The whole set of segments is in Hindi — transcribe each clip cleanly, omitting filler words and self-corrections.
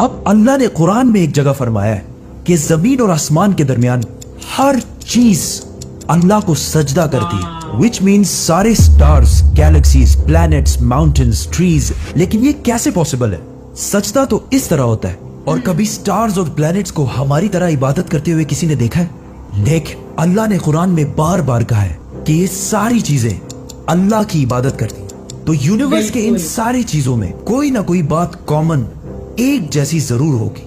अब अल्लाह ने कुरान में एक जगह फरमाया है कि जमीन और आसमान के दरमियान हर चीज अल्लाह को सजदा करती है, विच मीन्स सारे stars, galaxies, planets, mountains, trees. लेकिन ये कैसे पॉसिबल है? सजदा तो इस तरह होता है। और कभी स्टार्स और प्लैनेट्स को हमारी तरह इबादत करते हुए किसी ने देखा है? लेकिन अल्लाह ने कुरान में बार बार कहा है कि ये सारी चीजें अल्लाह की इबादत करती हैं। तो यूनिवर्स के इन सारी चीजों में कोई ना कोई बात कॉमन, एक जैसी जरूर होगी।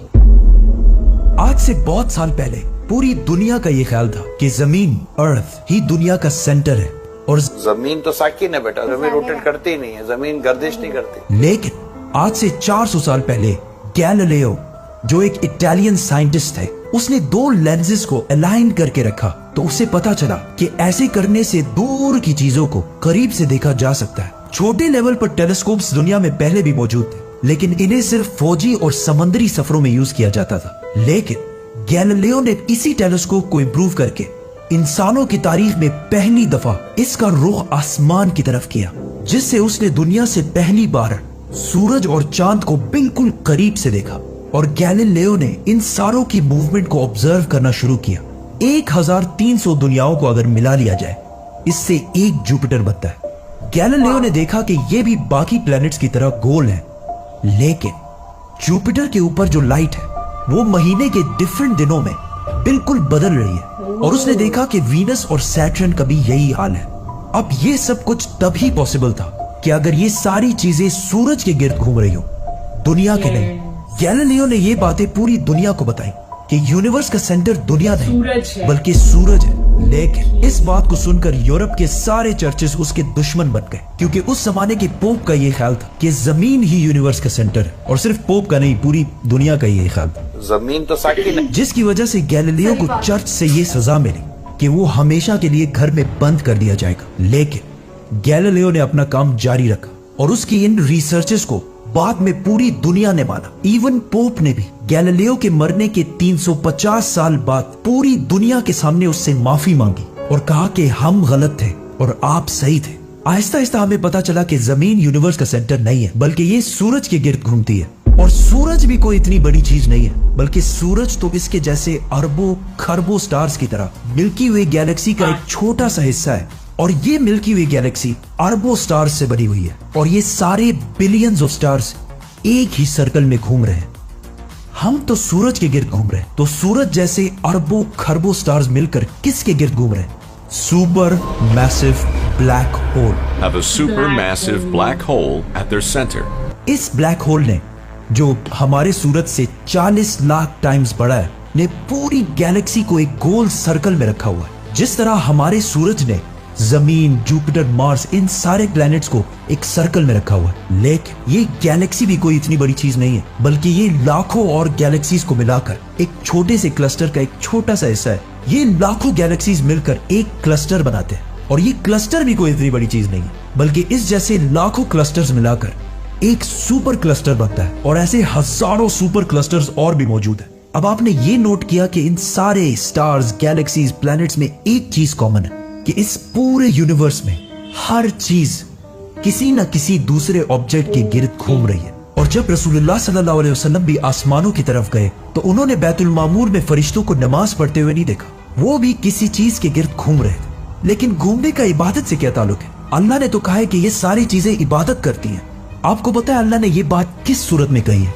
आज से बहुत साल पहले पूरी दुनिया का ये ख्याल था कि जमीन, अर्थ ही दुनिया का सेंटर है। और जमीन तो साकिन है बेटा, जमीन रोटेट करती ही नहीं है, जमीन गर्दिश नहीं करती। लेकिन आज से 400 साल पहले गैलीलियो, जो एक इटालियन साइंटिस्ट थे, उसने 2 लेंसेज को अलाइन करके रखा तो उसे पता चला कि ऐसे करने से दूर की चीजों को करीब से देखा जा सकता है। छोटे लेवल पर टेलीस्कोप्स दुनिया में पहले भी मौजूद थे, लेकिन इन्हें सिर्फ फौजी और समुद्री सफरों में यूज किया जाता था। लेकिन गैलीलियो ने इसी टेलीस्कोप को इंप्रूव करके इंसानों की तारीख में पहली दफा इसका रुख आसमान की तरफ किया, जिससे उसने दुनिया से पहली बार सूरज और चांद को बिल्कुल करीब से देखा। और गैलीलियो ने इन सारों की मूवमेंट को ऑब्जर्व करना शुरू किया। 1300 दुनियाओं को अगर मिला लिया जाए, इससे एक जुपिटर बनता है। गैलीलियो ने देखा कि ये भी बाकी प्लैनेट्स की तरह गोल है, लेकिन जुपिटर के ऊपर जो लाइट है वो महीने के डिफरेंट दिनों में बिल्कुल बदल रही है। और उसने देखा कि वीनस और सैटर्न का भी यही हाल है। अब ये सब कुछ तभी पॉसिबल था कि अगर ये सारी चीजें सूरज के गिर्द घूम रही हो, दुनिया के नहीं। गैलीलियो ने ये बातें पूरी दुनिया को बताई कि यूनिवर्स का सेंटर दुनिया नहीं बल्कि सूरज है। लेकिन इस बात को सुनकर यूरोप के सारे चर्चेस उसके दुश्मन बन गए, क्योंकि उस जमाने के पोप का ये ख्याल था कि जमीन ही यूनिवर्स का सेंटर है। और सिर्फ पोप का नहीं, पूरी दुनिया का ये ख्याल था। जमीन तो साकिन है। जिसकी वजह से गैलीलियो को चर्च से ये सजा मिली कि वो हमेशा के लिए घर में बंद कर दिया जाएगा। लेकिन गैलीलियो ने अपना काम जारी रखा और उसकी इन रिसर्चेस को बाद में पूरी दुनिया ने माना। इवन पोप ने भी गैलीलियो के मरने के 350 साल बाद पूरी दुनिया के सामने उससे माफी मांगी और कहा कि हम गलत थे और आप सही थे। आहिस्ता आहिस्ता हमें पता चला कि जमीन यूनिवर्स का सेंटर नहीं है, बल्कि ये सूरज के गिर्द घूमती है। और सूरज भी कोई इतनी बड़ी चीज नहीं है, बल्कि सूरज तो इसके जैसे अरबों खरबों स्टार्स की तरह मिल्की वे गैलेक्सी का एक छोटा सा हिस्सा है। और ये मिल्की वे गैलेक्सी अरबों स्टार्स से बनी हुई है और ये सारे बिलियंस ऑफ स्टार्स एक ही सर्कल में घूम रहे हैं। हम तो सूरज के गिर्द घूम रहे हैं, तो सूरज जैसे अरबों खरबों स्टार्स मिलकर किसके गिर्द घूम रहे हैं? Super massive black hole. Have a supermassive black hole at their center. इस ब्लैक होल ने, जो हमारे सूरज से 40 लाख टाइम्स बड़ा है, ने पूरी गैलेक्सी को एक गोल सर्कल में रखा हुआ है। जिस तरह हमारे सूरज ने जमीन, जुपिटर, मार्स, इन सारे प्लैनेट्स को एक सर्कल में रखा हुआ है। लेकिन ये गैलेक्सी भी कोई इतनी बड़ी चीज नहीं है, बल्कि ये लाखों और गैलेक्सीज को मिलाकर एक छोटे से क्लस्टर का एक छोटा सा हिस्सा है। ये लाखों गैलेक्सीज मिलकर एक क्लस्टर बनाते हैं और ये क्लस्टर भी कोई इतनी बड़ी चीज नहीं है, बल्कि इस जैसे लाखों क्लस्टर्स मिलाकर एक सुपर क्लस्टर बनता है। और ऐसे हजारों सुपर क्लस्टर्स और भी मौजूद है। अब आपने ये नोट किया कि इन सारे स्टार्स, गैलेक्सीज, प्लैनेट्स में एक चीज कॉमन है कि इस पूरे यूनिवर्स में हर चीज किसी न किसी दूसरे ऑब्जेक्ट के गिर्द घूम रही है। और जब रसूलुल्लाह सल्लल्लाहु अलैहि वसल्लम भी आसमानों की तरफ गए तो उन्होंने बैतुल मामूर में फरिश्तों को नमाज पढ़ते हुए नहीं देखा, वो भी किसी चीज के गिर्द घूम रहे थे। लेकिन घूमने का इबादत से क्या ताल्लुक है? अल्लाह ने तो कहा है कि ये सारी चीजें इबादत करती हैं। आपको पता है अल्लाह ने ये बात किस सूरत में कही है?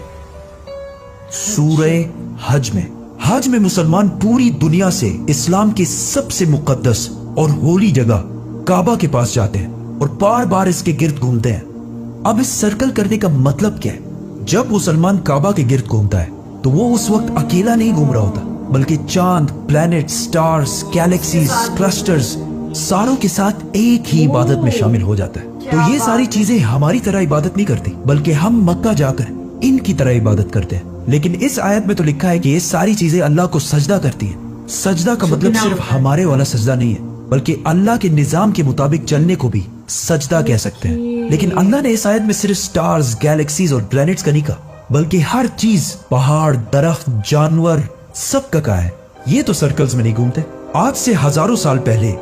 सूरह हज में। हज में मुसलमान पूरी दुनिया से इस्लाम की सबसे मुकद्दस और होली जगह काबा के पास जाते हैं और बार बार इसके गिर्द घूमते हैं। अब इस सर्कल करने का मतलब क्या है? जब मुसलमान काबा के गिर्द घूमता है तो वो उस वक्त अकेला नहीं घूम रहा होता, बल्कि चांद, प्लैनेट, स्टार्स, गैलेक्सीज, क्लस्टर्स सारों के साथ एक ही इबादत में शामिल हो जाता है। तो ये सारी चीजें हमारी तरह इबादत नहीं करती, बल्कि हम मक्का जाकर इनकी तरह इबादत करते हैं। लेकिन इस आयत में तो लिखा है कि ये सारी चीजें अल्लाह को सजदा करती हैं। सजदा का मतलब सिर्फ हमारे वाला सजदा नहीं है, बल्कि अल्लाह के निजाम के मुताबिक चलने को भी सजदा कह सकते हैं। लेकिन अल्लाह ने इस आयत में सिर्फ स्टार्स, गैलेक्सीज और प्लैनेट्स का नहीं कहा, बल्कि हर चीज, पहाड़, दरख्त, जानवर, सब का कहा है। ये तो सर्कल्स में नहीं घूमते। आज से हजारों साल पहले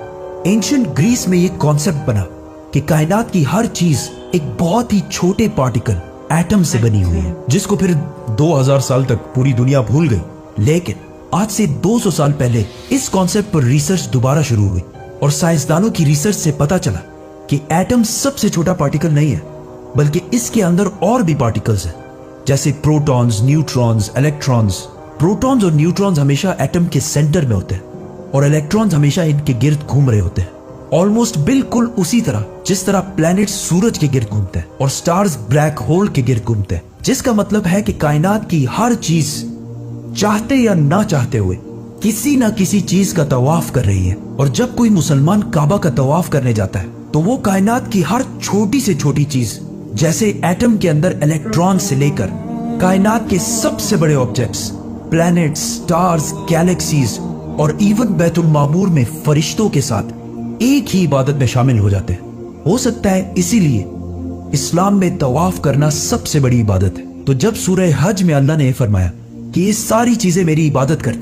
एंशिएंट ग्रीस में ये कॉन्सेप्ट बना कि कायनात की हर चीज एक बहुत ही छोटे पार्टिकल, एटम से बनी हुई है, जिसको फिर 2000 साल तक पूरी दुनिया भूल गई, लेकिन आज से 200 साल पहले इस कॉन्सेप्ट पर रिसर्च दोबारा शुरू हुई और साइंसदानों की रिसर्च से पता चला कि एटम सबसे छोटा पार्टिकल नहीं है, बल्कि इसके अंदर और भी पार्टिकल्स हैं, जैसे प्रोटॉन्स, न्यूट्रॉन्स, इलेक्ट्रॉन्स। प्रोटॉन्स और न्यूट्रॉन्स हमेशा एटम के सेंटर में होते हैं और इलेक्ट्रॉन्स हमेशा इनके गिर्द घूम रहे होते हैं, ऑलमोस्ट बिल्कुल उसी तरह जिस तरह प्लैनेट सूरज के गिर्द घूमते हैं और स्टार्स ब्लैक होल के गिर्द घूमते हैं। जिसका मतलब है कि कायनात की हर चीज चाहते या ना चाहते हुए किसी ना किसी चीज का तवाफ कर रही है। और जब कोई मुसलमान काबा का तवाफ करने जाता है तो वो कायनात की हर छोटी से छोटी चीज, जैसे एटम के अंदर इलेक्ट्रॉन से लेकर कायनात के सबसे बड़े ऑब्जेक्ट्स, प्लैनेट्स, स्टार्स, गैलेक्सीज और इवन बैतुल मामूर में फरिश्तों के साथ एक ही इबादत में शामिल हो जाते हैं। हो सकता है इसीलिए इस्लाम में तवाफ करना सबसे बड़ी इबादत है। तो जब सूरह हज में अल्लाह ने फरमाया कि ये सारी चीजें मेरी इबादत करती